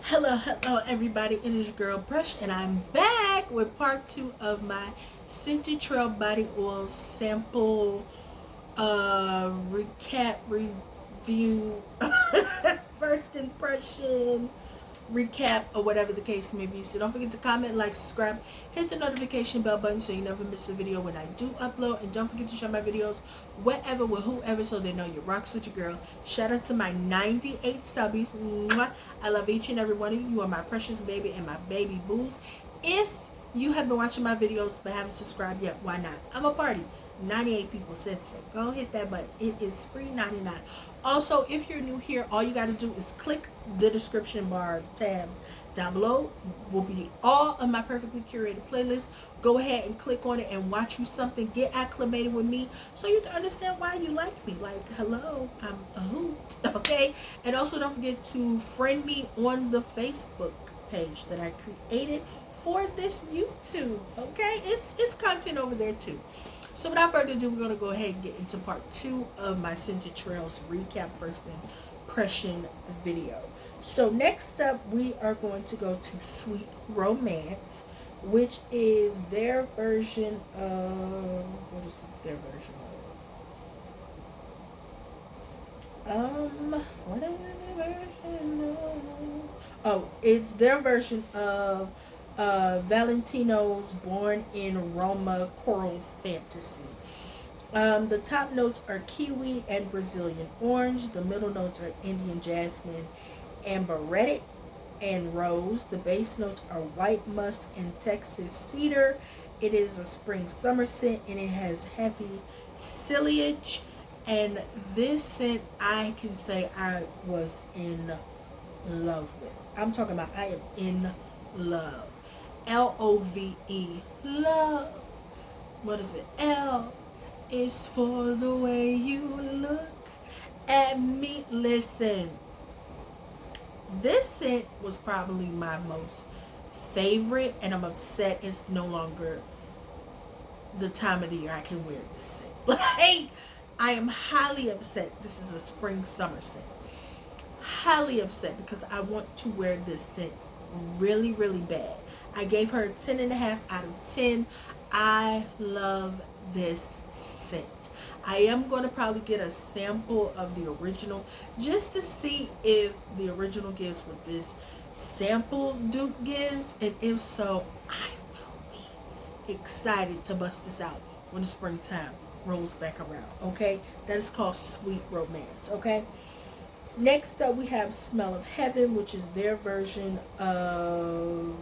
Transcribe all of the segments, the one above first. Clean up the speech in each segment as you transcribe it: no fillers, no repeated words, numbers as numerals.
Hello everybody, it is your girl Brush and I'm back with part 2 of my Scented Trail Body Oil sample recap review first impression recap or whatever the case may be. So don't forget to comment, like, subscribe, hit the notification bell button so you never miss a video when I do upload, and don't forget to share my videos wherever with whoever so they know you rocks with your girl. Shout out to my 98 subbies. Mwah. I love each and every one of you. You are my precious baby and my baby boos. If you have been watching my videos but haven't subscribed yet, why not? I'm a party. 98 people said so. Go hit that button. It is free 99. Also, if you're new here, all you got to do is click the description bar tab down below. Will be all of my perfectly curated playlists. Go ahead and click on it and watch you something. Get acclimated with me so you can understand why you like me. Like, hello, I'm a hoot. Okay? And also don't forget to friend me on the Facebook page that I created for this YouTube. Okay? It's content over there too. So without further ado, we're going to go ahead and get into part 2 of my Scented Trails recap first impression video. So next up, we are going to go to Sweet Romance, which is their version of... What is their version of? What is their version of? Oh, it's their version of Valentino's Born in Roma Coral Fantasy. The top notes are kiwi and Brazilian orange. The middle notes are Indian jasmine, amberette, and rose. The base notes are white musk and Texas cedar. It is a spring summer scent and it has heavy foliage. And this scent, I can say I was in love with. I'm talking about I am in love. Love. Love. What is it? L is for the way you look at me. Listen, this scent was probably my most favorite, and I'm upset it's no longer the time of the year I can wear this scent. Like, I am highly upset this is a spring summer scent. Highly upset because I want to wear this scent really, really bad. I gave her a 10.5 out of 10. I love this scent. I am going to probably get a sample of the original just to see if the original gives what this sample dupe gives. And if so, I will be excited to bust this out when the springtime rolls back around. Okay? That is called Sweet Romance. Okay? Next up, we have Smell of Heaven, which is their version of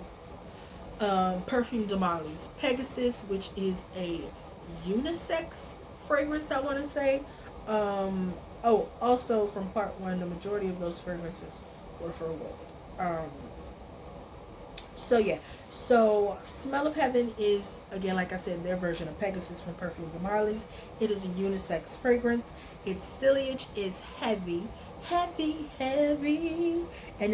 Perfume de Marley's Pegasus, which is a unisex fragrance, I want to say. Also from part 1, the majority of those fragrances were for women. So Smell of Heaven is, again, like I said, their version of Pegasus from Perfume de Marley's. It is a unisex fragrance. Its foliage is heavy, and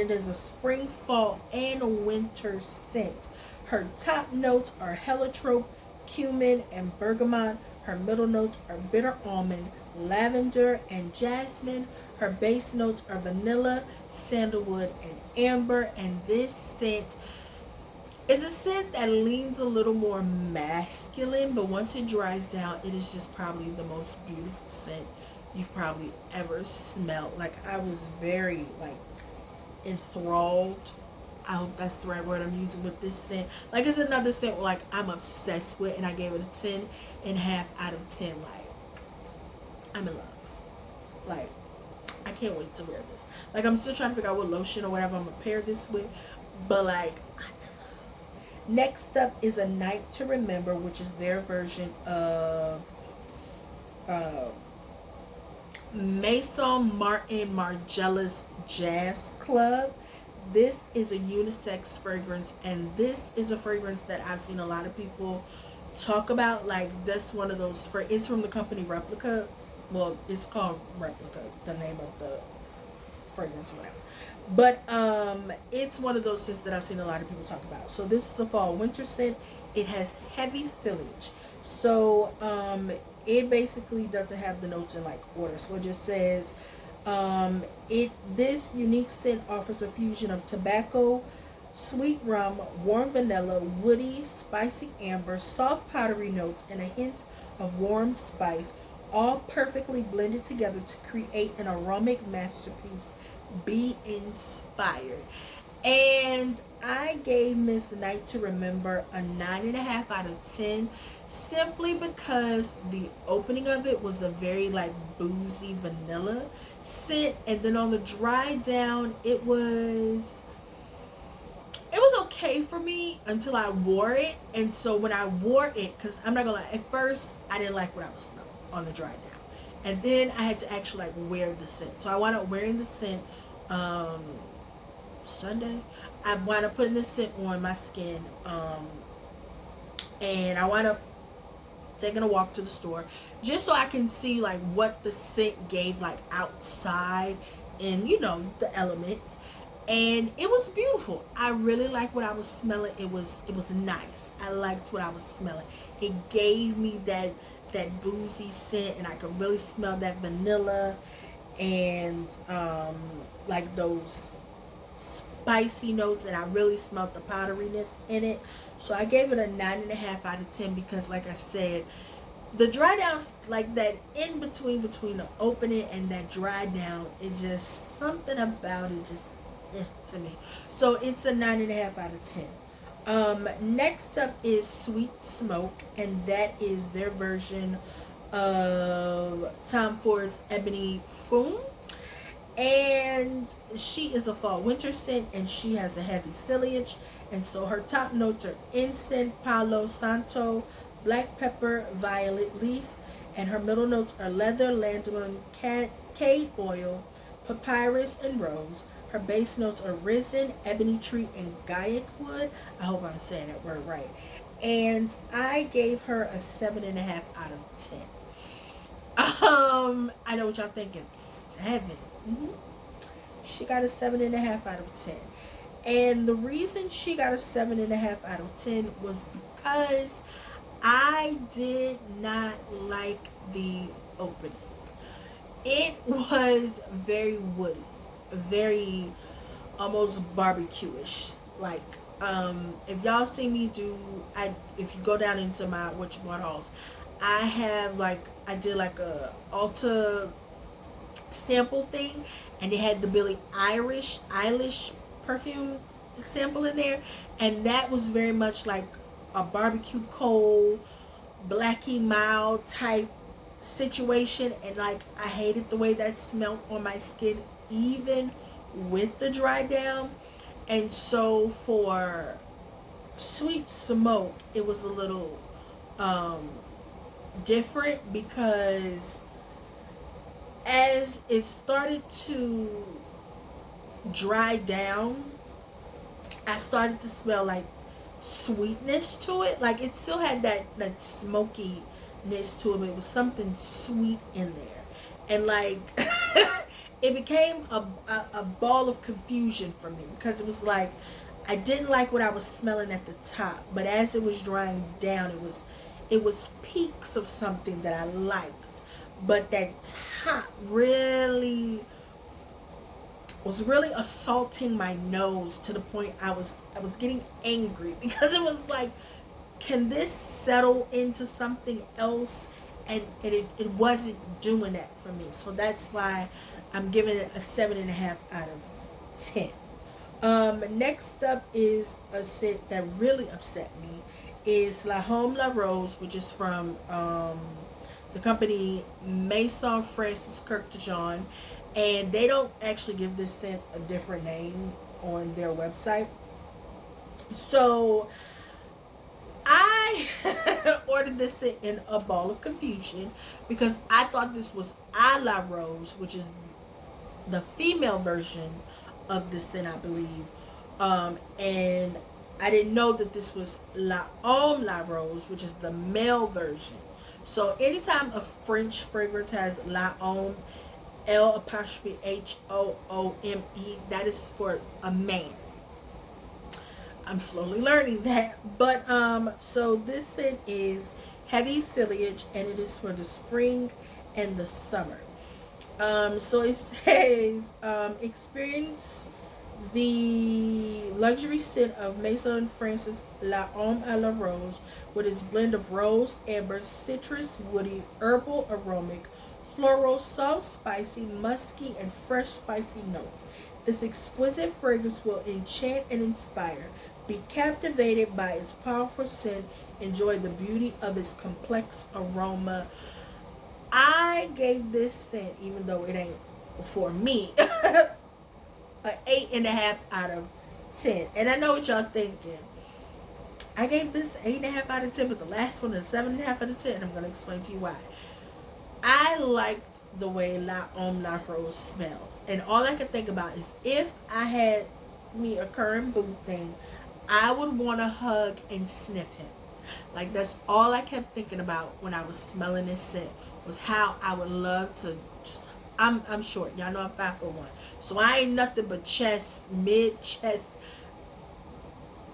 it is a spring, fall, and winter scent. Her top notes are heliotrope, cumin, and bergamot. Her middle notes are bitter almond, lavender, and jasmine. Her base notes are vanilla, sandalwood, and amber. And this scent is a scent that leans a little more masculine, but once it dries down, it is just probably the most beautiful scent you've probably ever smelled. Like, I was very, like, enthralled. I hope that's the right word I'm using with this scent. Like, it's another scent where, like, I'm obsessed with, and I gave it a 10.5 out of 10. Like, I'm in love. Like, I can't wait to wear this. Like, I'm still trying to figure out what lotion or whatever I'm gonna pair this with, but, like, I'm in love. Next up is A Night to Remember, which is their version of Maison Martin Margiela's Jazz Club. This is a unisex fragrance, and this is a fragrance that I've seen a lot of people talk about. Like, that's one of those, it's from the company Replica. Well, it's called Replica, the name of the fragrance or whatever. But it's one of those scents that I've seen a lot of people talk about. So this is a fall winter scent. It has heavy foliage. So it basically doesn't have the notes in like order. So it just says This unique scent offers a fusion of tobacco, sweet rum, warm vanilla, woody, spicy amber, soft powdery notes, and a hint of warm spice, all perfectly blended together to create an aromatic masterpiece. Be inspired. And I gave Miss Night to Remember a 9.5 out of 10, simply because the opening of it was a very like boozy vanilla scent, and then on the dry down it was okay for me until I wore it. And so when I wore it, because I'm not gonna lie, at first I didn't like what I was smelling on the dry down, and then I had to actually like wear the scent. So I wound up wearing the scent um Sunday. I wound up putting the scent on my skin, and I wound up taking a walk to the store just so I can see like what the scent gave like outside in, the elements. And it was beautiful. I really liked what I was smelling. It was nice. I liked what I was smelling. It gave me that boozy scent, and I could really smell that vanilla and like those spicy notes, and I really smelled the powderiness in it. So I gave it a 9.5 out of 10, because like I said, the dry down, like that in between the opening and that dry down, is just something about it just to me. So it's a 9.5 out of 10. Next up is Sweet Smoke, and that is their version of Tom Ford's Ebony Foam. And she is a fall winter scent, and she has a heavy ciliage. And so her top notes are incense, palo santo, black pepper, violet leaf. And her middle notes are leather, ladylon, cade oil, papyrus, and rose. Her base notes are resin, ebony tree, and gaiac wood. I hope I'm saying that word right. And I gave her a 7.5 out of 10. I know what y'all thinking. 7. Mm-hmm. She got a 7.5 out of 10. And the reason she got a 7.5 out of 10 was because I did not like the opening. It was very woody, very almost barbecue-ish. Like, if y'all see me if you go down into my Whatcha hauls, I did like a Ulta sample thing, and they had the Billie Eilish perfume sample in there, and that was very much like a barbecue coal, Blackie mild type situation. And like, I hated the way that smelled on my skin even with the dry down. And so for Sweet Smoke, it was a little different, because as it started to dry down, I started to smell like sweetness to it. Like, it still had that smokiness to it, but it was something sweet in there. And like it became a ball of confusion for me, because it was like I didn't like what I was smelling at the top, but as it was drying down, it was peaks of something that I liked. But that top was really assaulting my nose, to the point I was getting angry, because it was like, can this settle into something else? And it wasn't doing that for me. So that's why I'm giving it a 7.5 out of 10. Next up is a scent that really upset me, is La Homme La Rose, which is from the company Maison Francis Kirk de Jean. And they don't actually give this scent a different name on their website. So I ordered this scent in a ball of confusion, because I thought this was A La Rose, which is the female version of the scent, I believe. And I didn't know that this was La Homme La Rose, which is the male version. So anytime a French fragrance has La Homme, L'Homme, that is for a man. I'm slowly learning that. But so this scent is heavy ciliage, and it is for the spring and the summer. So it says, experience the luxury scent of Maison Francis La Homme à la Rose with its blend of rose, amber, citrus, woody, herbal, aromatic, floral, soft, spicy, musky, and fresh spicy notes. This exquisite fragrance will enchant and inspire. Be captivated by its powerful scent. Enjoy the beauty of its complex aroma. I gave this scent, even though it ain't for me, an 8.5 out of 10. And I know what y'all thinking. I gave this 8.5 out of 10, but the last one is 7.5 out of 10. I'm gonna explain to you why. I liked the way La Homme La Rose smells, and all I could think about is if I had me a current boo thing, I would want to hug and sniff him. Like, that's all I kept thinking about when I was smelling this scent, was how I would love to just. I'm short, y'all know I'm 5'1", so I ain't nothing but chest, mid chest,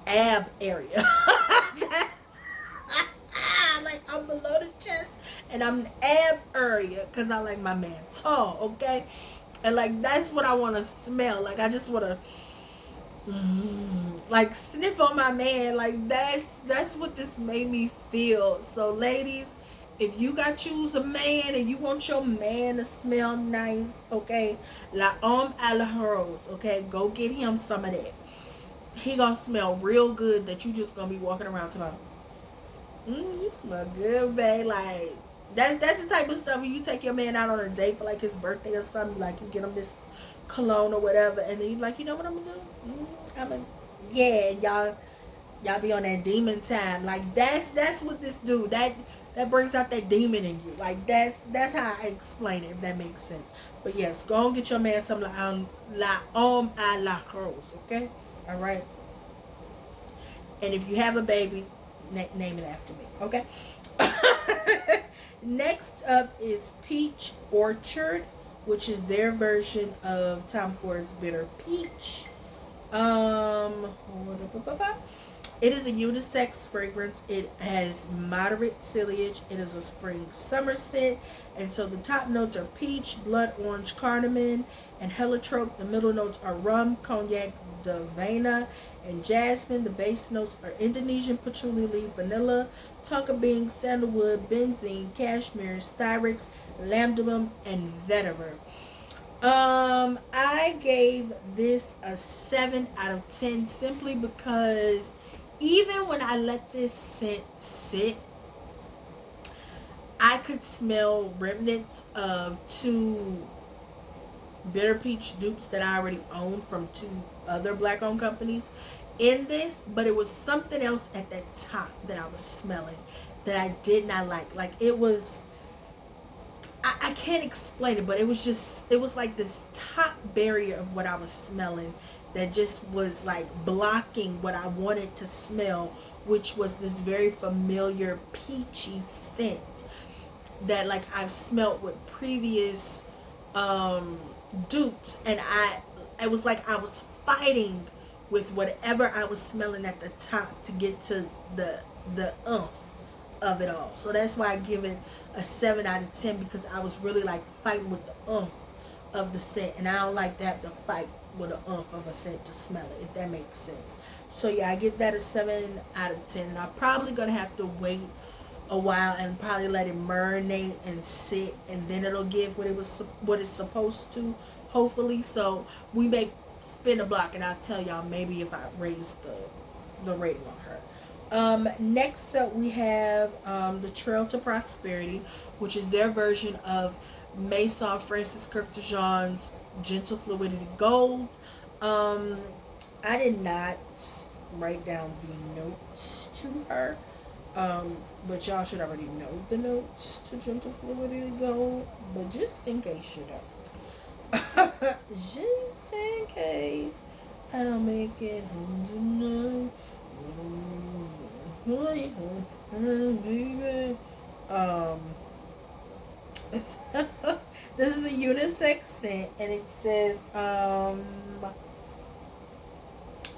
ab area. Like, I'm below the chest and I'm the ab area because I like my man tall, okay? And like, that's what I want to smell. Like, I just want to like sniff on my man. Like, that's what this made me feel. So ladies, if you got choose a man and you want your man to smell nice, okay, La Homme à la Rose, okay, go get him some of that. He gonna smell real good, that you just gonna be walking around tomorrow. You smell good, babe. Like, that's the type of stuff when you take your man out on a date for like his birthday or something, like you get him this cologne or whatever, and then you like, you know what I'm gonna do? Yeah, y'all be on that demon time. Like, that's what this do. That brings out that demon in you. Like, that's how I explain it, if that makes sense. But yes, go and get your man some La Homme à la Rose, okay? All right. And if you have a baby, name it after me, okay? Next up is Peach Orchard, which is their version of Tom Ford's Bitter Peach. It is a unisex fragrance. It has moderate sillage. It is a spring summer scent. And so the top notes are peach, blood orange, cardamom, and heliotrope. The middle notes are rum, cognac, davana, and jasmine. The base notes are Indonesian patchouli leaf, vanilla, tonka bean, sandalwood, benzene, cashmere, styrix, lambdum, and vetiver. I gave this a 7 out of 10 simply because even when I let this scent sit, I could smell remnants of 2 bitter peach dupes that I already owned from 2 other black owned companies in this, but it was something else at that top that I was smelling that I did not like. Like, it was, I can't explain it, but it was like this top barrier of what I was smelling that just was like blocking what I wanted to smell, which was this very familiar peachy scent that like I've smelled with previous dupes, and it was like I was fighting with whatever I was smelling at the top to get to the umph of it all. So that's why I give it a 7 out of 10, because I was really like fighting with the umph of the scent, and I don't like to have to fight with the umph of a scent to smell it, if that makes sense. So yeah, I give that a 7 out of 10, and I'm probably gonna have to wait a while and probably let it marinate and sit, and then it'll give what it's supposed to, hopefully. So we may spin a block, and I'll tell y'all maybe if I raise the rating on her. Next up we have the Trail to Prosperity, which is their version of Maison Francis Kirk de Jean's Gentle Fluidity Gold. I did not write down the notes to her, but y'all should already know the notes to Gentle Fluidity Gold, but just in case you don't, just in case I don't make it home tonight. This is a unisex scent, and it says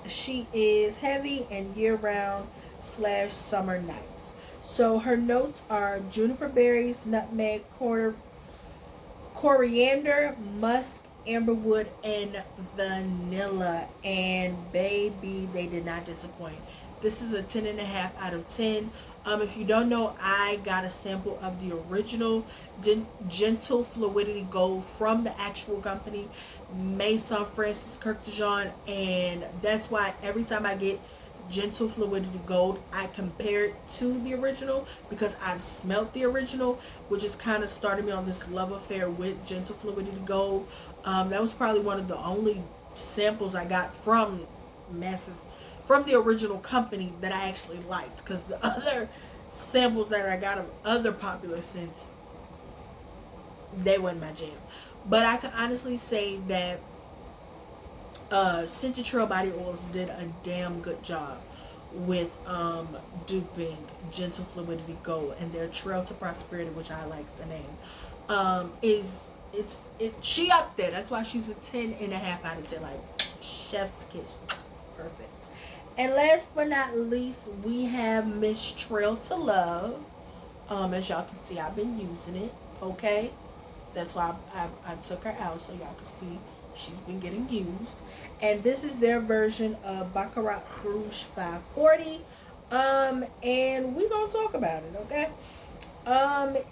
she is heavy and year-round / summer nights. So her notes are juniper berries, nutmeg, coriander, musk, amberwood, and vanilla. And baby, they did not disappoint. This is a 10.5 out of 10. If you don't know, I got a sample of the original Gentle Fluidity Gold from the actual company, Maison Francis Kirk de Jean, and that's why every time I get Gentle Fluidity Gold, I compare it to the original because I've smelt the original, which is kind of started me on this love affair with Gentle Fluidity Gold. That was probably one of the only samples I got from the original company that I actually liked, because the other samples that I got of other popular scents, they weren't my jam. But I can honestly say that ScentedTrails Bodyoils did a damn good job with duping Gentle Fluidity Gold, and their Trail to Prosperity, which I like the name, she up there. That's why she's a 10.5 out of 10. Like, chef's kiss. Perfect. And last but not least, we have Miss Trail to Love. As y'all can see, I've been using it. Okay, that's why I took her out, so y'all can see she's been getting used. And this is their version of Baccarat Rouge 540. And we're gonna talk about it, okay?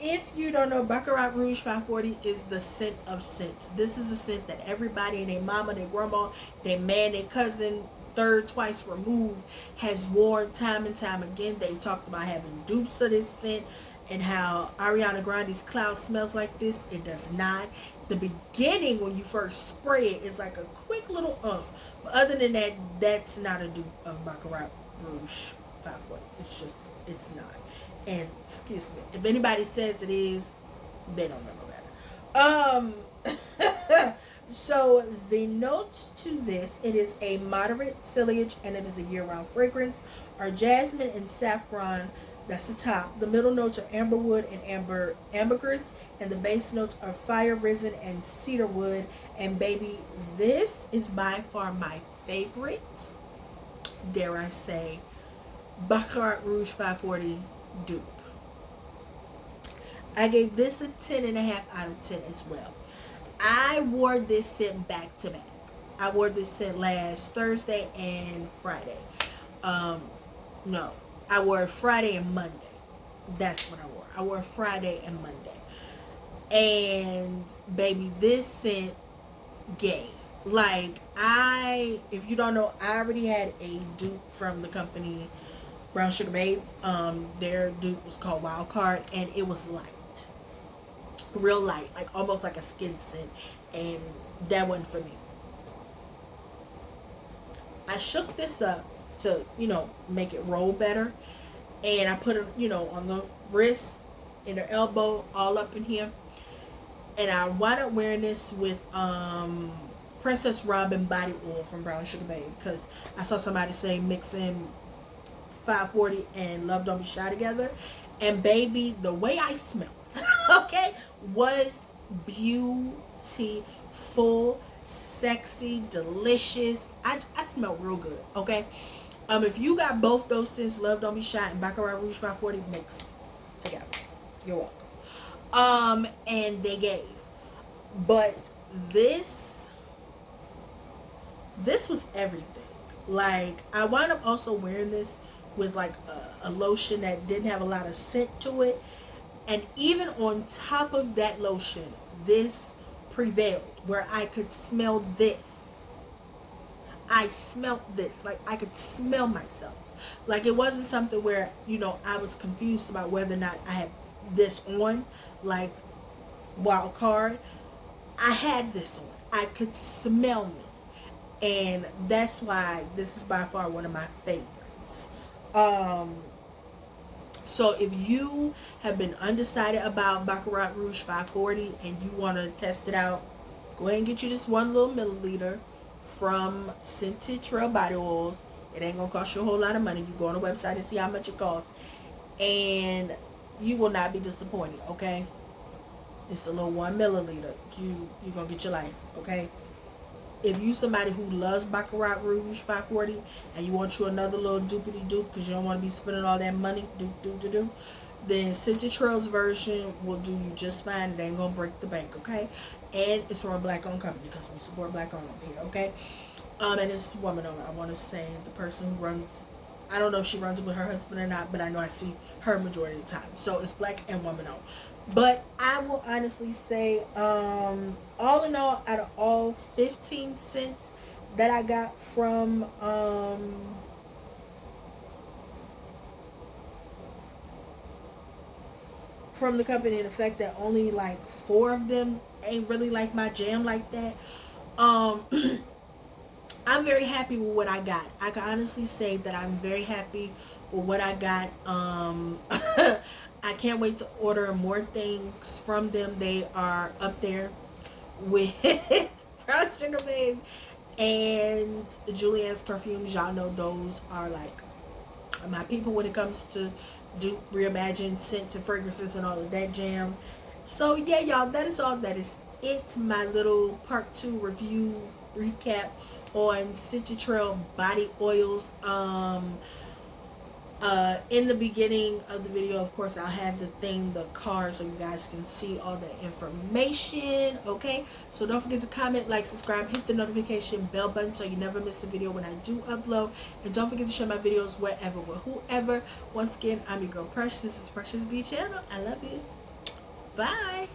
If you don't know, Baccarat Rouge 540 is the scent of scents. This is the scent that everybody and their mama, their grandma, their man, their cousin, third twice removed, has worn time and time again. They've talked about having dupes of this scent and how Ariana Grande's Cloud smells like this. It does not. The beginning, when you first spray it, is like a quick little umph. But other than that, that's not a dupe of Baccarat Rouge 540. It's not. And excuse me, if anybody says it is, they don't know better. So the notes to this, it is a moderate sillage and it is a year-round fragrance, are jasmine and saffron. That's the top. The middle notes are amberwood and ambergris, and the base notes are fire resin and cedarwood. And baby, this is by far my favorite, dare I say, Baccarat Rouge 540 dupe. I gave this a 10.5 out of 10 as well. I wore this scent back to back. I wore this scent last Thursday and Friday. No, I wore it Friday and Monday. That's what I wore. I wore Friday and Monday. And baby, this scent gave. Like, if you don't know, I already had a dupe from the company Brown Sugar Babe. Their dupe was called Wild Card, and it was light. Real light, like almost like a skin scent, and that wasn't for me. I shook this up to, make it roll better, and I put it, on the wrist, in the elbow, all up in here, and I wound up wearing this with Princess Robin body oil from Brown Sugar Babe, because I saw somebody say mixing 540 and Love Don't Be Shy together, and baby, the way I smelled okay, was beautiful, sexy, delicious. I smell real good, okay? If you got both those scents, Love Don't Be Shy and Baccarat Rouge 540 mixed together, you're welcome. And they gave. But this was everything. Like, I wound up also wearing this with like a lotion that didn't have a lot of scent to it. And even on top of that lotion, this prevailed, where I could smell this. I smelt this. Like, I could smell myself. Like, it wasn't something where, I was confused about whether or not I had this on, like Wild Card. I had this on. I could smell me. And that's why this is by far one of my favorites. So if you have been undecided about Baccarat Rouge 540 and you want to test it out, go ahead and get you this 1 little milliliter from ScentedTrails Bodyoils. It ain't going to cost you a whole lot of money. You go on the website and see how much it costs, and you will not be disappointed, okay? It's a little 1 milliliter. You're going to get your life, okay? If you somebody who loves Baccarat Rouge 540 and you want you another little doopity doop because you don't want to be spending all that money, Then ScentedTrails version will do you just fine. It ain't gonna break the bank, okay? And it's from a black owned company because we support black owned over here, okay? And it's woman owned. I want to say the person who runs, I don't know if she runs it with her husband or not, but I know I see her majority of the time. So it's black and woman owned. But I will honestly say, all in all, out of all 15 cents that I got from the company, and the fact that only like 4 of them ain't really like my jam like that, I'm very happy with what I got. I can honestly say that I'm very happy with what I got. I can't wait to order more things from them. They are up there with Brown Sugar Babe and Julianne's perfumes. Y'all know those are like my people when it comes to do reimagined scents and fragrances and all of that jam. So yeah, y'all, that is all. That is it. My little part 2 review recap on ScentedTrails body oils. In the beginning of the video, of course, I'll have the card, so you guys can see all the information. Okay, so don't forget to comment, like, subscribe, hit the notification bell button so you never miss a video when I do upload, and don't forget to share my videos wherever with whoever. Once again, I'm your girl Precious. This is Precious B channel. I love you. Bye.